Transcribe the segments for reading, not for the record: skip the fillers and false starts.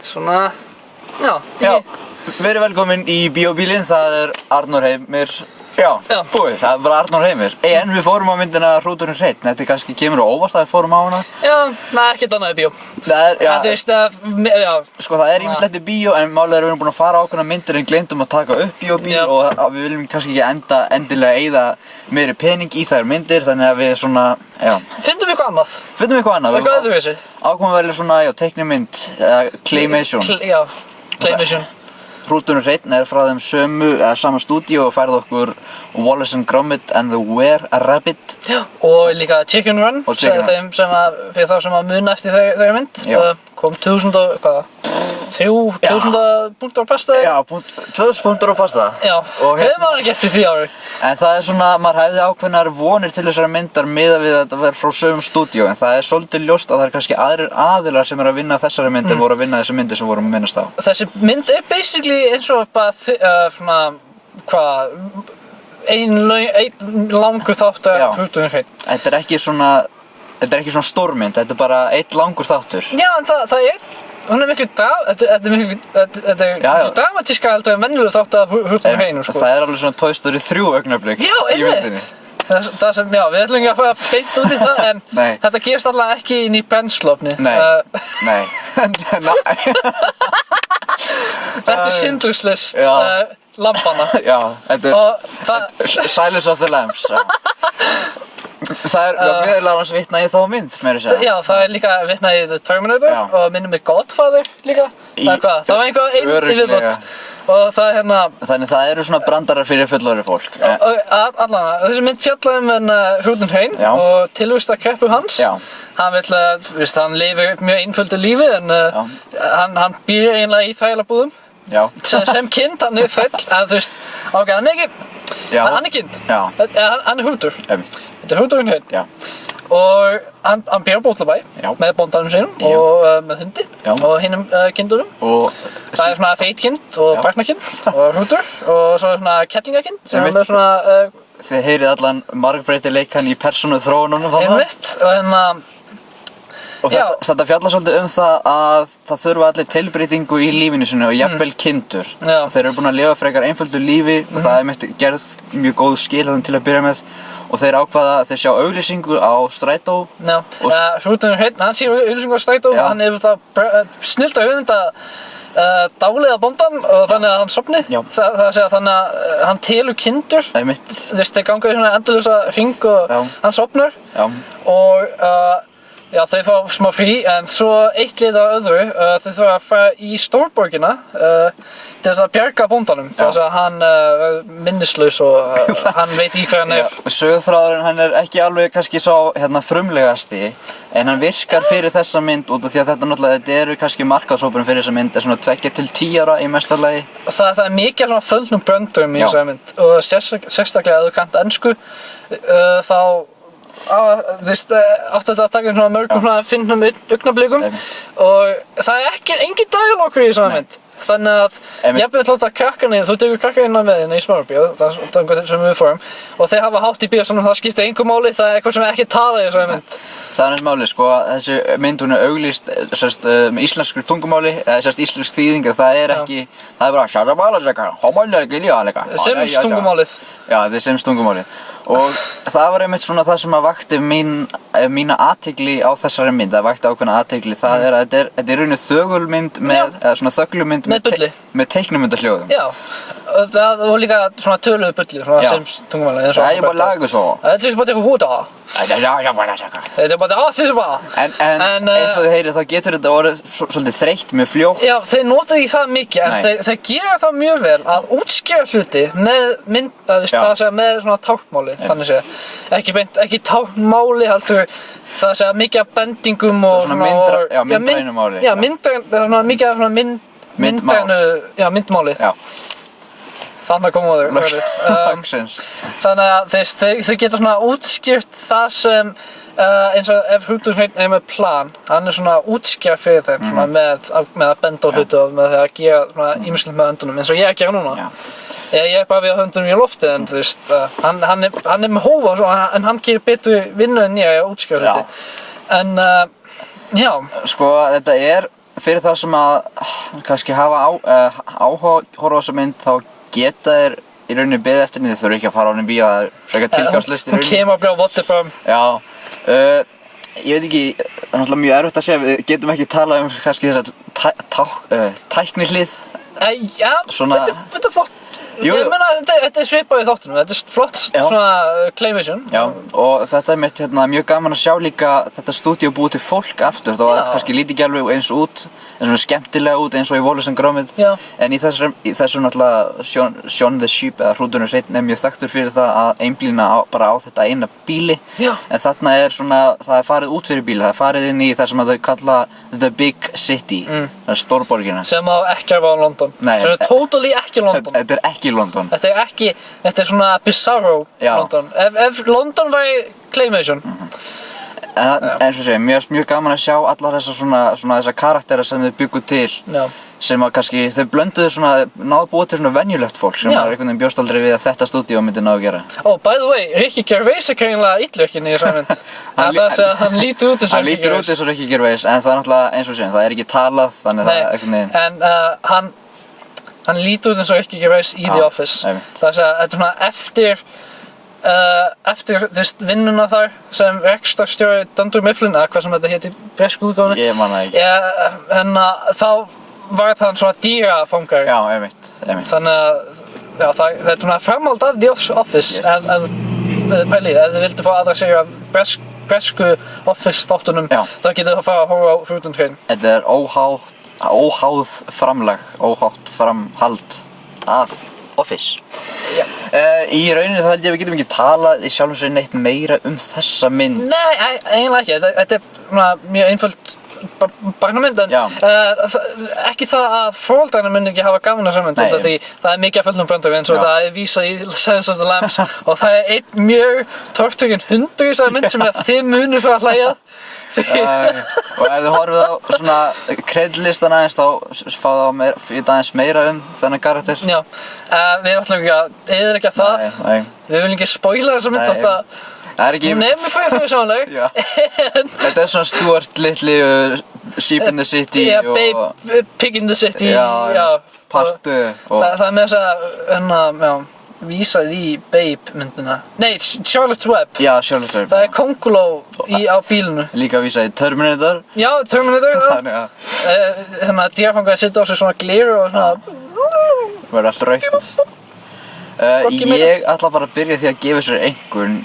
Svona, já, verið velkomin í Bíóbílinn, það Arnór Heimir. Já, búið, það var Arnór Heimir. En við fórum á myndina Hrúturinn hreinn, þetta kannski kemur á óvart að við fórum á hana. Já, það ekkert annað í bíó. Þú veist að, já. Sko það ýmislegt í bíó, en málið við erum búin að fara á ákveðnar myndir en gleymdum að taka upp Bíóbíl og við viljum kannski ekki endilega eyða meiri pening í þær myndir, þannig að við svona, já. Fyndum eitthvað annað. Eitthvað öðruvísi. Ákveðum að velja svona, teiknimynd, claymation. Já, claymation. Hrúturinn hreinn frá þeim sama stúdíu og færði okkur Wallace and Gromit and the Were-Rabbit. Já, og líka Chicken Run, fyrir þá sem að muna eftir þeirri mynd. Kom 2000 og, hvað? 3000 punktur á pasta? Já, 2000 punktur á pasta. Já, hefur maður ekki eftir því ári. En það svona, maður hefði ákveðnar vonir til þessara myndar miðað við að þetta verður frá sömu stúdíu, en það svolítið ljóst að það kannski aðrir aðilar sem að vinna þessari myndir voru að vinna þessi myndir sem vorum að minnast á. Þessi mynd basically eins og bara svona, hvað, ein langur þáttur Hrúturinn hreinn. Þetta ekki svona stórmynd, þetta bara einn langur þáttur. Já, en það hún miklu þetta dramatíska heldur en venjulega þátt að Hrúturinn hreinn, sko. Það alveg svona Toy Story 3 augnablik í myndinni. Það sem, já, við ætlum ekki að fara beint út í það, en þetta gerist allavega ekki inn í Brennslofni. Nei. Þetta Schindler's List, lampana. Já, þetta Silence of the Lambs. Það meðal annars vitnað í þá mynd, meira að segja. Já, það líka vitnað í The Terminator og minnum mig Godfather líka. Það var einhver í viðbót. Og það Þannig það eru svona brandarar fyrir fullorðið fólk. Allavega, þessi mynd fjallar Hrúturinn hreinn og tilvistarkreppu hans. Hann hann lifir mjög einföldu lífi en hann býr eiginlega í þrælabúðum. Sem kind, hann þræll, en þú veist, hann ekki, hann kind. Hann Hrútur. Þetta Hrúturinn hreinn. Og hann býr á Bótabæ með bóndanum sínum og með hundi og hinum kindunum. Það svona feitkind og barnakind og Hrútur og svo svona kettlingakind sem með svona Þið heyrið allan margbreytileikann í persónuþróununum þarna. Einmitt, og þetta fjallar svolítið það að það þurfa allir tilbreytingu í lífinu sínu og jafnvel kindur. Þeir eru búin að lifa frekar einföldu lífi og það gerð mjög góð skil til að byrja með. Og þeir ákvaða að þeir sjá auglýsingu á strætó. Hrúturinn hreinn, hann sér auglýsingu á strætó og hann hefur það snillt að hugmynda dáleiða bóndann og þannig að hann sofni. Það segja þannig að hann telur kindur. Þeir ganga í svona endalausa hring og hann sofnar. Og þau fá smá frí, en svo eitt lið af öðru, þau þurfa að fara í stórborgina til þess að bjarga bóndanum, þess að hann minnislaus og hann veit ekki hver hann Söguþráðurinn hann ekki alveg kannski sá frumlegasti, en hann virkar fyrir þessa mynd út af því að þetta eru kannski markaðshópurinn fyrir þessa mynd, svona 2 til 10 ára í mesta lagi. Það mikið svona földnum bröndurum í þessari mynd og sérstaklega ef þú kannt ensku, þá þú veist, áttu þetta að taka svona mörgum fyndnum augnablikum og það engin dialógur í þessari mynd. Þannig að jafnvel láta krakkarnir, þú tekur krakkarnir með þín í smárabíó, það er eitthvað sem við fórum og þeir hafa hátt í bíósalnum, það skiptir engu máli, það er eitthvað sem ekki tala í þessari mynd. Það er eins máli, sko, þessi mynd hún auglýst með íslensku tungumáli, íslensk þýðing, það er ekki, það er bara sjálfbálaseka, homolega, Sims tungumálið. Já, þetta er Sims tungumálið. Og það var einmitt svona það sem að vakti mína athygli á þessari mynd, það vakti ákveðna athygli, það er að þetta er rauninu þögulmynd eða svona þöglumynd með teiknumyndahljóðum. Já, og líka svona töluðu bulli, svona Sims tungumálið. Það er bara lagu svo. Þetta er bara húta. Þetta er bara En eins og þið heyrið, þá getur þetta orðið svolítið þreytt mjög fljótt. Já, þeir nota ekki það mikið, en þeir gera það mjög vel að útskýra hluti með svona táknmáli, þannig segja. Ekki táknmáli, heldur það segja mikið af bendingum og svona myndrænu máli. Já, mikið af svona myndmáli. Þannig komum við þau. Þannig að þeir geta svona útskýrt það sem eins og ef Hrútur hreinn með plan, hann svona útskjær fyrir þeim svona með að benda á hluti og með að gera svona ýmislegt með höndunum eins og ég að gera núna. Ég bara við höndunum í loftið en þú veist, hann með hófa en hann gerir betri vinnu en ég að útskjæra hluti. En já. Sko þetta fyrir það sem að kannski hafa áhuga horfa á þessa mynd þá geta þeir í rauninni beðið eftir henni, þeir þurfa ekki að fara á henni bíó, það frekar tilgangslaust í rauninni. Hún kemur að byrja á Waterboom. Já, ég veit ekki, það er náttúrulega mjög erfitt að segja, við getum ekki talað kannski þessa tæknihlið. Já, þetta flott. Ég meina, þetta svipað í þáttunum, þetta flott svona claymation. Já, og þetta mitt mjög gaman að sjá líka þetta stúdíó búið til fólk aftur, það var kannski lítið ekki alveg eins út, en svona skemmtilega út eins og í Wallace and Gromit. En í þessu náttúrulega Shaun the Sheep eða Hrúturinn hreinn mjög þekktur fyrir það að einblína bara á þetta eina bíli. En þarna svona, það farið út fyrir bíli, það farið inn í það sem þau kalla The Big City, það stórborgina. Sem á ekki að vera London. Nei. Sem totally ekki London. Þetta ekki London. Þetta svona bizarro London. Ef London væri claymation. En eins og segja, mjög gaman að sjá allar þessar karaktera sem þau bjuggu til. Sem að kannski, þau blönduðu náðu búið til venjulegt fólk sem var einhvern veginn bjóst aldrei við að þetta stúdíó myndi ná að gera. By the way, Ricky Gervais greinilega illvirkinn í þessari mynd. Hann lítur út eins og Ricky Gervais. Hann lítur út eins og Ricky Gervais, en það náttúrulega eins og segja, það ekki talað, þannig það einhvern veginn. En hann lítur út eins og Ricky Gervais í The Office. Það þetta svona eftir vinnuna þar sem rekstrarstjóri Dunder Mifflin, eða hvað sem þetta héti í bresku útgáfunni. Ég man það ekki. Þá var hann svona dýrafangar. Já, einmitt. Þannig að þetta er svona framhald af The Office ef þið vildu fá aðra seríu af bresku Office þáttunum, þá getur þið fara að horfa á Hrúturinn hreinn. Þetta óháð framhald af Office. Í rauninni þá held ég að við getum ekki talað í sjálfum sér neitt meira þessa mynd. Nei, eiginlega ekki. Þetta er mjög einföld barnamynd, en ekki það að foreldrarnir myndi ekki hafa gaman að saman, því það er mikið af fullum brandari eins og það er vísað í Silence of the Lambs og það er einn mjög tortrygginn hundur í þessari mynd sem þið munið fyrir að hlæja. Og ef þið horfið á svona kredlistan aðeins þá fá það að vita aðeins meira þennan karakter. Já, við ætlum ekki að eyðileggja það. Við viljum ekki spoila þessa mynd þótt að hún mér fyrir samanleg. Þetta er svona Stuart Little, Sheep in the City Babe, Pig in the City. Partu. Það er með þess að vísað í Babe myndina. Nei, Charlotte's Web. Já, Charlotte's Web. Það er kónguló á bílinu. Líka vísað í Terminator. Já, Terminator. Dýrafangar sitja á sig svona gleru og svona. Það er allt raukt. Ég ætla bara að byrja því að gefa sér einhvern.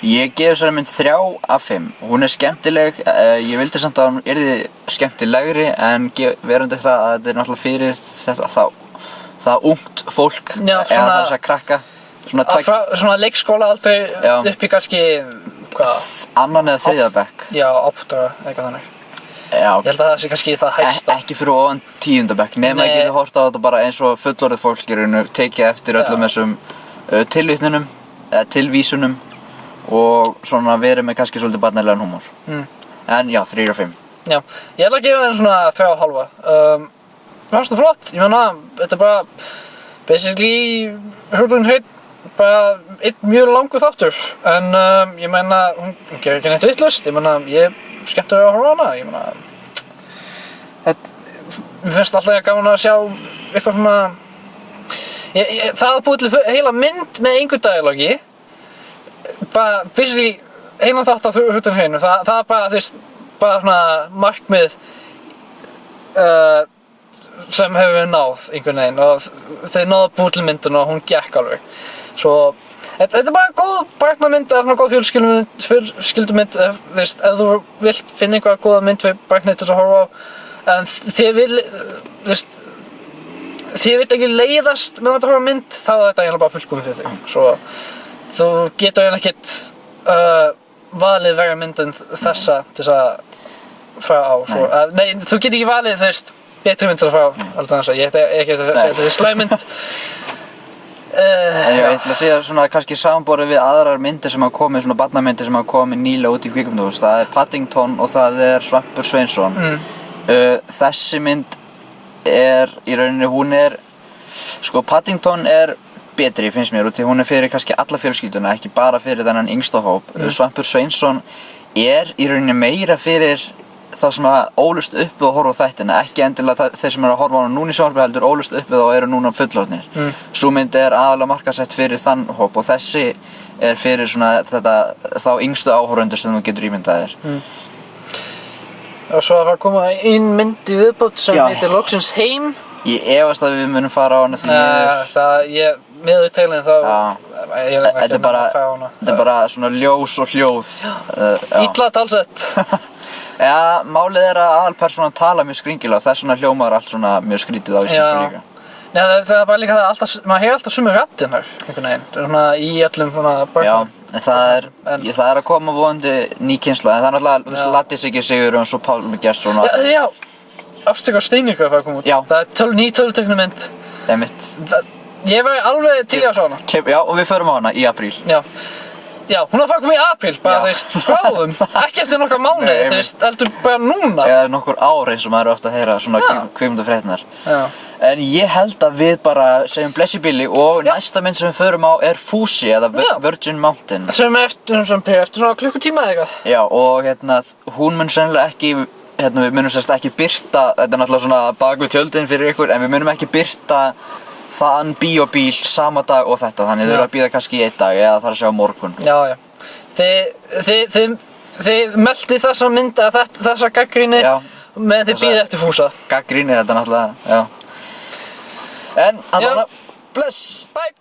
Ég gef þessari mynd 3 af 5. Hún skemmtileg, ég vildi samt að hún yrði skemmtilegri en verandi það að þetta er náttúrulega fyrir það ungt fólk eða þess að krakka. Svona leikskóla aldrei upp í kannski, annan eða þriðja bekk. Já, 8 eitthvað þannig. Ég held að það sé kannski það hæsta. Ekki fyrir ofan 10. bekk, nema ég geti hort á þetta bara eins og fullorðið fólk tekið eftir öllum þessum tilvitnunum eða tilvísunum og svona verið með kannski svolítið barnalegan húmor. En já, 3 af 5. Já, ég ætla að gefa henni svona 3,5. Mér fannst það flott, ég meina, þetta er bara basically Hrúturinn hreinn, bara einn mjög langur þáttur. En ég meina, hún gerir ekki neitt vitlaust, ég meina, ég skemmtur að horfa á hana, ég meina, mér finnst alltaf gaman að sjá eitthvað svona, það að búið til heila mynd með einhver dialogi, bara basically heilan þátt af Hrúturinn hreinn, það er bara, þú veist, bara svona markmið sem hefur við náð einhvern veginn og þeir náðu búið til myndin og hún gekk alveg. Svo þetta er bara góð barnamynd eða góð fjölskyldumynd, ef þú vilt finna einhverja góða mynd fyrir barnið til að horfa á, en þið vill ekki leiðast með að horfa á mynd, þá er þetta eiginlega bara fullkomið fyrir þig. Svo þú getur eiginlega ekkert valið verri mynd en þessa til þess að fara á. Nei, þú getur ekki valið betri mynd til að fara á, alltaf þess að ég ætla ekki að segja þetta er slæm mynd. En ég ætla að segja svona kannski samanborið við aðrar myndir sem hafa komið, svona barnamyndir sem hafa komið nýlega út í kvikmyndahús. Það er Paddington og það er Svampur Sveinsson. Þessi mynd er í rauninni, hún er, sko Paddington er betri finnst mér út því hún er fyrir kannski alla fjölskylduna, ekki bara fyrir þennan yngsta hóp. Svampur Sveinsson er í rauninni meira fyrir þá sem að ólust upp við að horfa á þættina, ekki endilega þeir sem eru að horfa á hana núna í sjónvarpi heldur ólust upp við og eru núna fullorðnir. Sú mynd er aðalega markaðsett fyrir þann hóp og þessi er fyrir svona þá yngstu áhorfendur sem þú getur ímyndað þér. Og svo að koma inn mynd í viðbót sem heitir Loksins heim. Ég efast að við munum fara á hana því miður. Með upptælinn þá þetta er bara svona ljós og hljóð. Illa talsett. Já, málið er að aðalpersónan tala mjög skringilega og þess vegna hljómar allt svona mjög skrítið á íslensku líka. Nei, það er bara líka það að maður hefur alltaf sömu raddirnar einhvern veginn. Svona í öllum svona börnum. Já, það er að koma vonandi ný kynslóð, en það er náttúrulega Latti Siggi Sigurjóns og Pálmi Gestsson og... Já, Ástrík og Steiníka er að koma út. Já. Það er ný töluteiknumynd. Einmitt. Ég væri alveg til í að sjá hana. Já, og við förum á hana í apríl. Já, hún er að fara að koma í apríl, bara bráðum, ekki eftir nokkra mánuði, heldur bara núna. Eða nokkur ár eins og maður er ofta að heyra svona kvikmyndafréttirnar. En ég held að við bara segjum bless í bili og næsta mynd sem við förum á er Fúsi eða Virgin Mountain. Sem eftir svona klukkutíma eða eitthvað. Já, og hún mun sennilega ekki, við munum sérst ekki birta, þetta er náttúrulega svona bak við tjöldin fyrir ykkur, en við munum ekki birta þann bíóbíl sama dag og þetta, þannig þau eru að bíða kannski í einn dag eða það er að sjá morgun. Já. Þið meldið þessa mynd að þessa gagnrýni meðan þið bíðið eftir Fúsa. Gagnrýni þetta náttúrulega, já. En, bless! Bye!